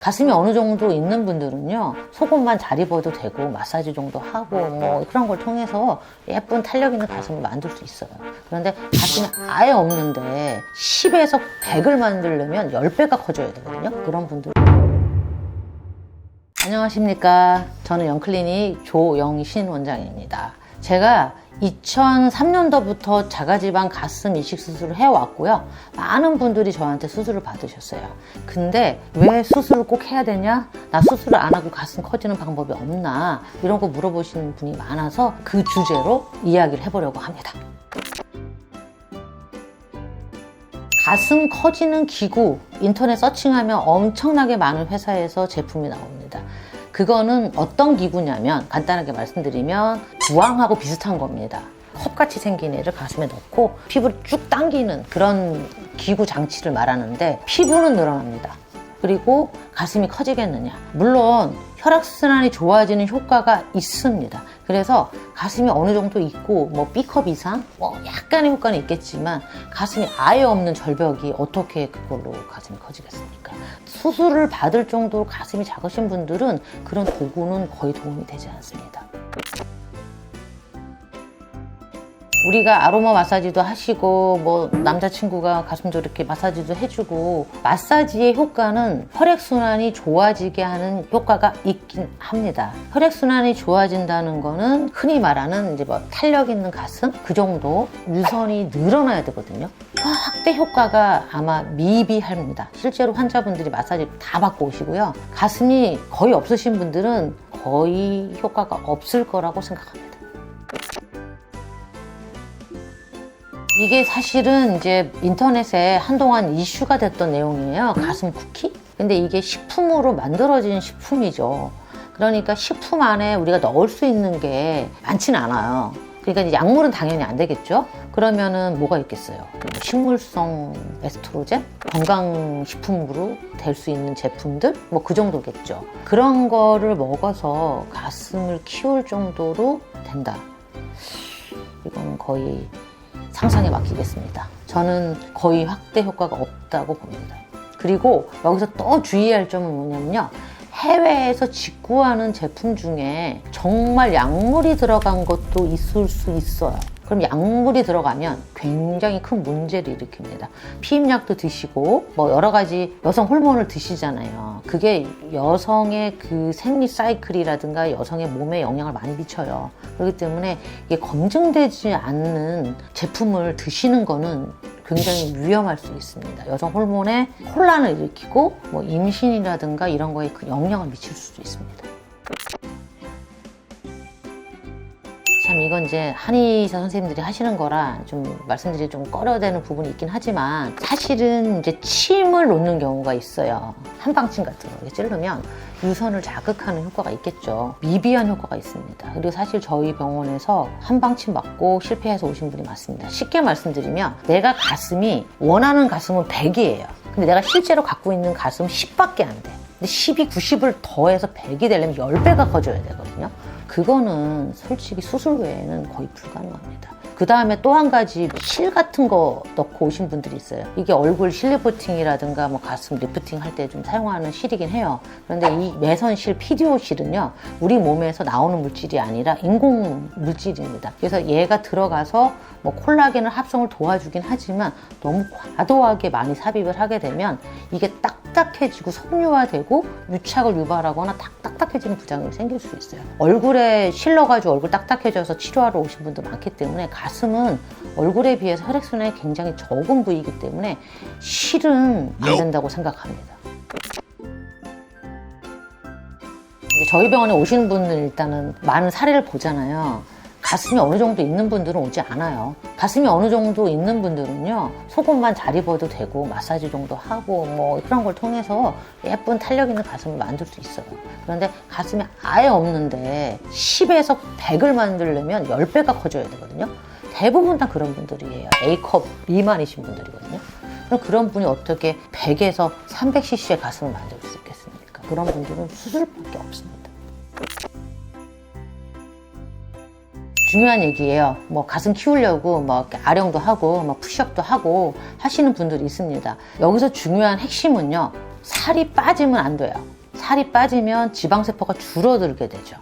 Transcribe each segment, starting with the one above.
가슴이 어느 정도 있는 분들은요, 속옷만 잘 입어도 되고 마사지 정도 하고 뭐 그런 걸 통해서 예쁜 탄력 있는 가슴을 만들 수 있어요. 그런데 가슴이 아예 없는데 10에서 100을 만들려면 10배가 커져야 되거든요. 그런 분들. 안녕하십니까. 저는 영클리닉 조영신 원장입니다. 제가 2003년도부터 자가지방 가슴 이식 수술을 해왔고요. 많은 분들이 저한테 수술을 받으셨어요. 근데 왜 수술을 꼭 해야 되냐? 나 수술을 안 하고 가슴 커지는 방법이 없나? 이런 거 물어보시는 분이 많아서 그 주제로 이야기를 해보려고 합니다. 가슴 커지는 기구, 인터넷 서칭하면 엄청나게 많은 회사에서 제품이 나옵니다. 그거는 어떤 기구냐면 간단하게 말씀드리면 부항하고 비슷한 겁니다. 컵같이 생긴 애를 가슴에 넣고 피부를 쭉 당기는 그런 기구 장치를 말하는데 피부는 늘어납니다. 그리고 가슴이 커지겠느냐? 물론 혈액순환이 좋아지는 효과가 있습니다. 그래서 가슴이 어느 정도 있고 뭐 B컵 이상 약간의 효과는 있겠지만 가슴이 아예 없는 절벽이 어떻게 그걸로 가슴이 커지겠습니까? 수술을 받을 정도로 가슴이 작으신 분들은 그런 도구는 거의 도움이 되지 않습니다. 우리가 아로마 마사지도 하시고 뭐 남자친구가 가슴도 이렇게 마사지도 해주고 마사지의 효과는 혈액순환이 좋아지게 하는 효과가 있긴 합니다. 혈액순환이 좋아진다는 거는 흔히 말하는 이제 뭐 탄력 있는 가슴 그 정도 유선이 늘어나야 되거든요. 확대 효과가 아마 미비합니다. 실제로 환자분들이 마사지 다 받고 오시고요. 가슴이 거의 없으신 분들은 거의 효과가 없을 거라고 생각합니다. 이게 사실은 이제 인터넷에 한동안 이슈가 됐던 내용이에요. 가슴 쿠키? 근데 이게 식품으로 만들어진 식품이죠. 그러니까 식품 안에 우리가 넣을 수 있는 게 많지는 않아요. 그러니까 이제 약물은 당연히 안 되겠죠. 그러면은 뭐가 있겠어요? 식물성 에스트로겐? 건강식품으로 될 수 있는 제품들? 뭐 그 정도겠죠. 그런 거를 먹어서 가슴을 키울 정도로 된다. 이건 거의 상상에 맡기겠습니다. 저는 거의 확대 효과가 없다고 봅니다. 그리고 여기서 또 주의할 점은 뭐냐면요. 해외에서 직구하는 제품 중에 정말 약물이 들어간 것도 있을 수 있어요. 그럼 약물이 들어가면 굉장히 큰 문제를 일으킵니다. 피임약도 드시고 뭐 여러 가지 여성 호르몬을 드시잖아요. 그게 여성의 그 생리 사이클이라든가 여성의 몸에 영향을 많이 미쳐요. 그렇기 때문에 이게 검증되지 않는 제품을 드시는 거는 굉장히 위험할 수 있습니다. 여성 호르몬에 혼란을 일으키고 뭐 임신이라든가 이런 거에 큰 영향을 미칠 수도 있습니다. 참 이건 이제 한의사 선생님들이 하시는 거라 좀 말씀드리기 좀 꺼려되는 부분이 있긴 하지만 사실은 이제 침을 놓는 경우가 있어요. 한방침 같은 거 이렇게 찌르면 유선을 자극하는 효과가 있겠죠. 미비한 효과가 있습니다. 그리고 사실 저희 병원에서 한방침 맞고 실패해서 오신 분이 많습니다. 쉽게 말씀드리면 내가 가슴이 원하는 가슴은 100이에요. 근데 내가 실제로 갖고 있는 가슴은 10밖에 안 돼. 근데 10이 90을 더해서 100이 되려면 10배가 커져야 되거든요. 그거는 솔직히 수술 외에는 거의 불가능합니다. 그 다음에 또 한 가지 실 같은 거 넣고 오신 분들이 있어요. 이게 얼굴 실 리프팅이라든가 뭐 가슴 리프팅 할 때 좀 사용하는 실이긴 해요. 그런데 이 매선실, PDO 실은요, 우리 몸에서 나오는 물질이 아니라 인공 물질입니다. 그래서 얘가 들어가서 뭐 콜라겐을 합성을 도와주긴 하지만 너무 과도하게 많이 삽입을 하게 되면 이게 딱딱해지고 섬유화되고 유착을 유발하거나 딱딱해지는 부작용이 생길 수 있어요. 얼굴에 실러가지고 얼굴 딱딱해져서 치료하러 오신 분도 많기 때문에 가슴은 얼굴에 비해서 혈액순환이 굉장히 적은 부위이기 때문에 실은 안 된다고 생각합니다. 이제 저희 병원에 오시는 분들 일단은 많은 사례를 보잖아요. 가슴이 어느 정도 있는 분들은 오지 않아요. 가슴이 어느 정도 있는 분들은요, 속옷만 잘 입어도 되고 마사지 정도 하고 뭐 그런 걸 통해서 예쁜 탄력 있는 가슴을 만들 수 있어요. 그런데 가슴이 아예 없는데 10에서 100을 만들려면 10배가 커져야 되거든요. 대부분 다 그런 분들이에요. A컵 미만이신 분들이거든요. 그럼 그런 분이 어떻게 100에서 300cc의 가슴을 만들 수 있겠습니까? 그런 분들은 수술밖에 없습니다. 중요한 얘기예요. 뭐 가슴 키우려고 뭐 아령도 하고 뭐 푸시업도 하고 하시는 분들이 있습니다. 여기서 중요한 핵심은요, 살이 빠지면 안 돼요. 살이 빠지면 지방세포가 줄어들게 되죠.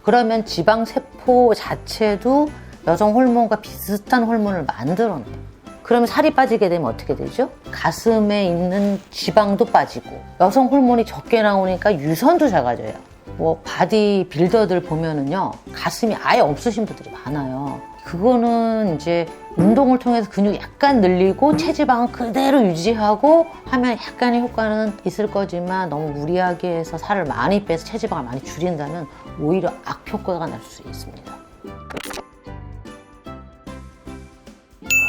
그러면 지방세포 자체도 여성 호르몬과 비슷한 호르몬을 만들어내요. 그러면 살이 빠지게 되면 어떻게 되죠? 가슴에 있는 지방도 빠지고 여성 호르몬이 적게 나오니까 유선도 작아져요. 뭐 바디 빌더들 보면은요, 가슴이 아예 없으신 분들이 많아요. 그거는 이제 운동을 통해서 근육 약간 늘리고 체지방은 그대로 유지하고 하면 약간의 효과는 있을 거지만, 너무 무리하게 해서 살을 많이 빼서 체지방을 많이 줄인다면 오히려 악효과가 날 수 있습니다.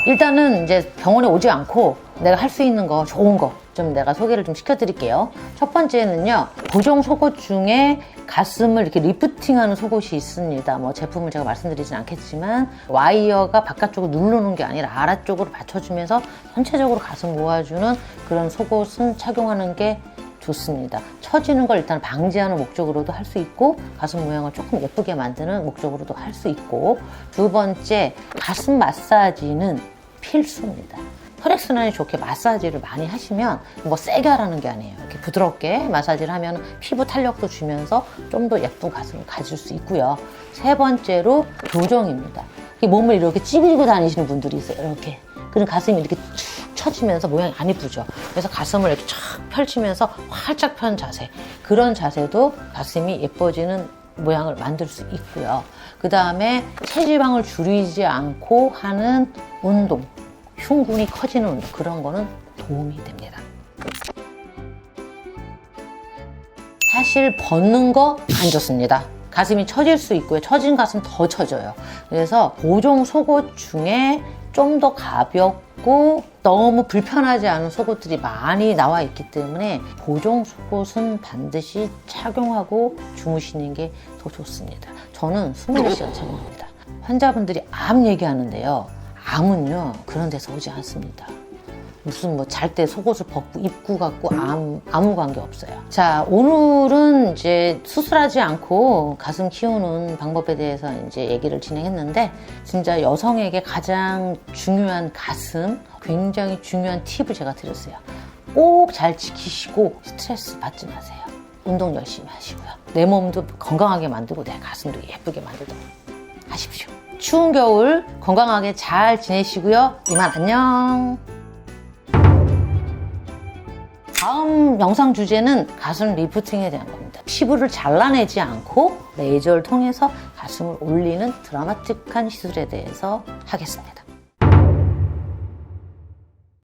일단은 이제 병원에 오지 않고 내가 할 수 있는 거, 좋은 거 좀 내가 소개를 좀 시켜드릴게요. 첫 번째는요, 고정 속옷 중에 가슴을 이렇게 리프팅하는 속옷이 있습니다. 뭐 제품을 제가 말씀드리진 않겠지만, 와이어가 바깥쪽으로 누르는 게 아니라 아래쪽으로 받쳐주면서 전체적으로 가슴 모아주는 그런 속옷은 착용하는 게 좋습니다. 처지는 걸 일단 방지하는 목적으로도 할 수 있고, 가슴 모양을 조금 예쁘게 만드는 목적으로도 할 수 있고, 두 번째, 가슴 마사지는 필수입니다. 혈액순환이 좋게 마사지를 많이 하시면, 뭐 세게 하라는 게 아니에요. 이렇게 부드럽게 마사지를 하면 피부 탄력도 주면서 좀 더 예쁜 가슴을 가질 수 있고요. 세 번째로 교정입니다. 몸을 이렇게 찌그리고 다니시는 분들이 있어요. 이렇게. 그럼 가슴이 이렇게 축 처지면서 모양이 안 이쁘죠. 그래서 가슴을 이렇게 쫙 펼치면서 활짝 편 자세, 그런 자세도 가슴이 예뻐지는 모양을 만들 수 있고요. 그 다음에 체지방을 줄이지 않고 하는 운동, 흉근이 커지는 운동, 그런 거는 도움이 됩니다. 사실 벗는 거 안 좋습니다. 가슴이 처질 수 있고요. 처진 가슴 더 처져요. 그래서 고정 속옷 중에 좀 더 가볍고 너무 불편하지 않은 속옷들이 많이 나와 있기 때문에 고정 속옷은 반드시 착용하고 주무시는 게 더 좋습니다. 저는 24시간 착용합니다. 환자분들이 암 얘기하는데요, 암은요 그런 데서 오지 않습니다. 무슨 뭐 잘 때 속옷을 벗고 입고 갖고 아무 관계 없어요. 자, 오늘은 이제 수술하지 않고 가슴 키우는 방법에 대해서 이제 얘기를 진행했는데, 진짜 여성에게 가장 중요한 가슴, 굉장히 중요한 팁을 제가 드렸어요. 꼭 잘 지키시고 스트레스 받지 마세요. 운동 열심히 하시고요. 내 몸도 건강하게 만들고 내 가슴도 예쁘게 만들도록 하십시오. 추운 겨울 건강하게 잘 지내시고요. 이만 안녕. 다음 영상 주제는 가슴 리프팅에 대한 겁니다. 피부를 잘라내지 않고 레이저를 통해서 가슴을 올리는 드라마틱한 시술에 대해서 하겠습니다.